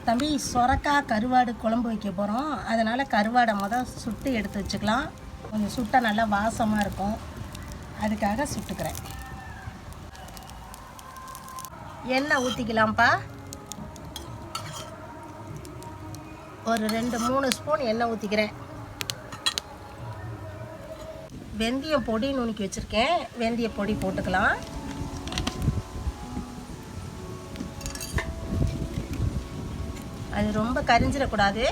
தம்பி, சொரக்காய் கருவாடு குழம்பு வைக்க போகிறோம். அதனால் கருவாடை சுட்டு எடுத்து வச்சுக்கலாம். கொஞ்சம் சுட்டால் நல்லா வாசமாக இருக்கும், அதுக்காக சுட்டுக்கிறேன். எண்ணெய் ஊற்றிக்கலாம்ப்பா. ஒரு 2-3 ஸ்பூன் எண்ணெய் ஊற்றிக்கிறேன். வெந்தயம் பொடி நுணுக்கி வச்சுருக்கேன், வெந்தய பொடி போட்டுக்கலாம். அது ரொம்ப கரிஞ்சிடக்கூடாது.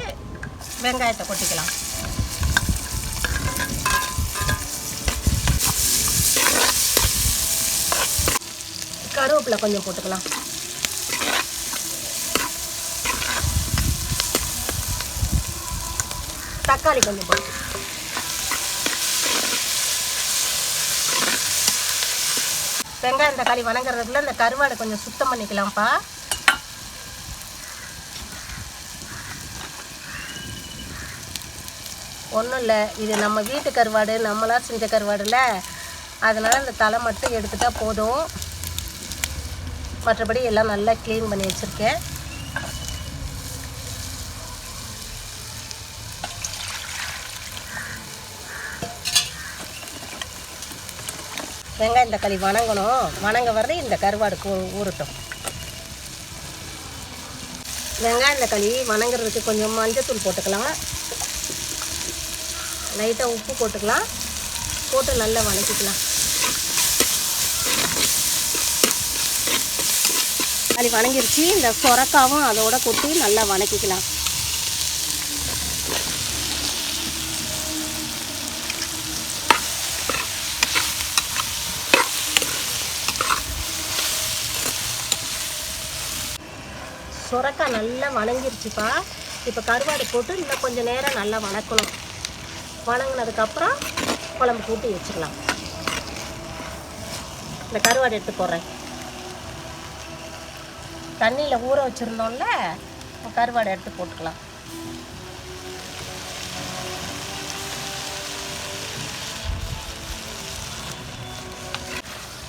வெங்காயத்தை கொட்டிக்கலாம். கருவேப்பிலை கொஞ்சம் போட்டுக்கலாம். தக்காளி கொஞ்சம் போட்டு வெங்காயம் தக்காளி வணங்குறதுக்குள்ள இந்த கருவாடை கொஞ்சம் சுத்தம் பண்ணிக்கலாம்ப்பா. ஒன்றும் இல்லை, இது நம்ம வீட்டு கருவாடு, நம்மளாக செஞ்ச கருவாடுல, அதனால் இந்த தலை மட்டும் எடுத்துட்டா போதும். மற்றபடி எல்லாம் நல்லா க்ளீன் பண்ணி வச்சுருக்கேன். வெங்காயம் தக்காளி வணங்கணும். வணங்க வர்றது இந்த கருவாடுக்கு ஊறட்டும். வெங்காயம் தக்காளி வணங்குறதுக்கு கொஞ்சம் மஞ்சத்தூள் போட்டுக்கலாம். லைட்டாக உப்பு போட்டுக்கலாம். போட்டு நல்லா வணக்கிக்கலாம். தக்காளி வணங்கிருச்சு. இந்த சொரக்காவும் அதோட கொட்டி நல்லா வணக்கிக்கலாம். சொரக்காய் நல்லா வணங்கிருச்சுப்பா. இப்போ கருவாடு போட்டு இன்னும் கொஞ்சம் நேரம் நல்லா வணக்கணும். வணங்கினதுக்கப்புறம் குழம்பு கூட்டி வச்சுக்கலாம். இந்த கருவாடு எடுத்து போடுறேன். தண்ணியில் ஊற வச்சுருந்தோம்ல, கருவாடை எடுத்து போட்டுக்கலாம்.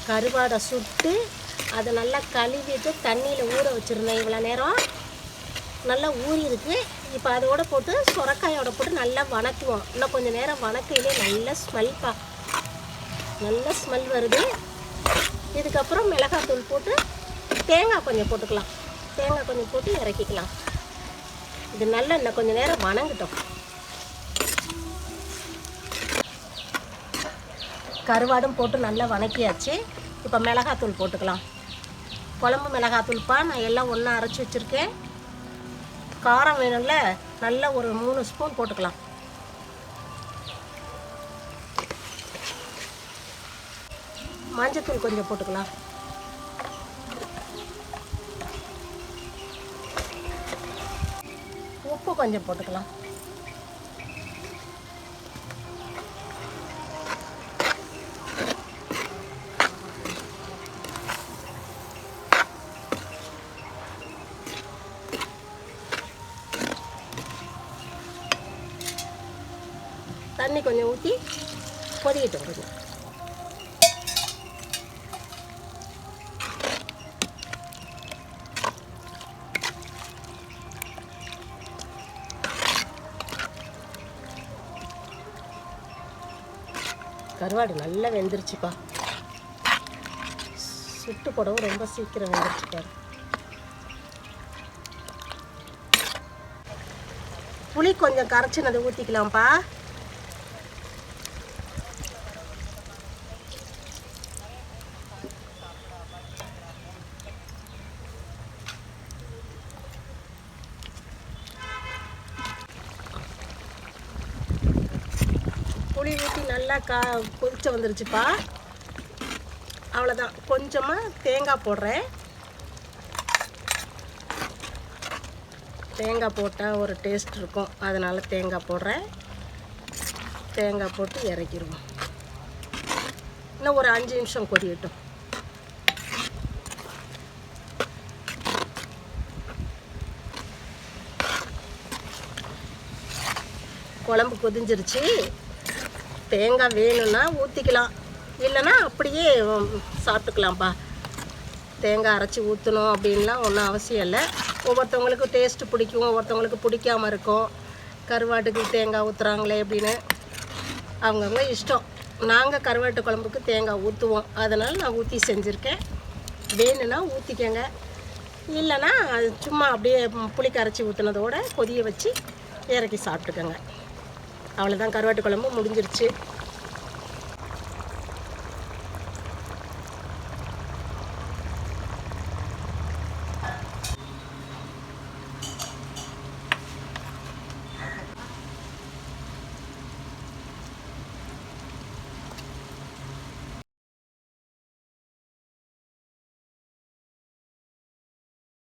கருவாடை சுட்டு அதை நல்லா கழுவிட்டு தண்ணியில் ஊற வச்சுருந்தேன். இவ்வளோ நேரம் நல்லா ஊறி இருக்குது. இப்போ அதோடு போட்டு சொரக்காயோட போட்டு நல்லா வணக்குவோம். இன்னும் கொஞ்சம் நேரம் வணக்கையிலே நல்ல ஸ்மெல்ப்பா, நல்ல ஸ்மெல் வருது. இதுக்கப்புறம் மிளகாத்தூள் போட்டு தேங்காய் கொஞ்சம் போட்டுக்கலாம். தேங்காய் கொஞ்சம் போட்டு இறக்கிக்கலாம். இது நல்லா இன்னும் கொஞ்சம் நேரம் வணங்கட்டும். கருவாடும் போட்டு நல்லா வணக்கியாச்சு. இப்போ மிளகாத்தூள் போட்டுக்கலாம். குழம்பு மிளகாத்தூள்ப்பா, நான் எல்லாம் ஒன்றா அரைச்சி வச்சுருக்கேன். காரம் வேணும்ல, நல்லா ஒரு 3 ஸ்பூன் போட்டுக்கலாம். மஞ்சத்தூள் கொஞ்சம் போட்டுக்கலாம். உப்பு கொஞ்சம் போட்டுக்கலாம். தண்ணி கொஞ்சம் ஊற்றி கொதிக்கிட்டு வருங்க. கருவாடு நல்லா வெந்துருச்சுப்பா. சுட்டு போடவும் ரொம்ப சீக்கிரம் வெந்துருச்சுப்பா. புளி கொஞ்சம் கரைச்சினதை ஊற்றிக்கலாம்ப்பா. புளி ஊற்றி நல்லா கொதிச்சு வந்துருச்சுப்பா. அவ்வளோதான். கொஞ்சமாக தேங்காய் போடுறேன். தேங்காய் போட்டால் ஒரு டேஸ்ட் இருக்கும், அதனால் தேங்காய் போடுறேன். தேங்காய் போட்டு இறக்கிடுவோம். இன்னும் ஒரு 5 நிமிஷம் கொதிக்கட்டும். குழம்பு கொதிஞ்சிருச்சு. தேங்காய் வேணும்னா ஊற்றிக்கலாம், இல்லைன்னா அப்படியே சாப்பிட்டுக்கலாம்ப்பா. தேங்காய் அரைச்சி ஊற்றணும் அப்படின்லாம் ஒன்றும் அவசியம் இல்லை. ஒவ்வொருத்தவங்களுக்கு டேஸ்ட்டு பிடிக்கும், ஒவ்வொருத்தவங்களுக்கு பிடிக்காமல் இருக்கும். கருவாட்டுக்கு தேங்காய் ஊற்றுறாங்களே அப்படின்னு அவங்கவுங்க இஷ்டம். நாங்கள் கருவாட்டு குழம்புக்கு தேங்காய் ஊற்றுவோம், அதனால் நான் ஊற்றி செஞ்சுருக்கேன். வேணும்னா ஊற்றிக்கங்க, இல்லைன்னா அது சும்மா அப்படியே புளி கரைச்சி ஊற்றுனதோட கொதிய வச்சு இறக்கி சாப்பிட்டுக்கோங்க. அவ்வளோதான், கருவாட்டு குழம்பு முடிஞ்சிருச்சு.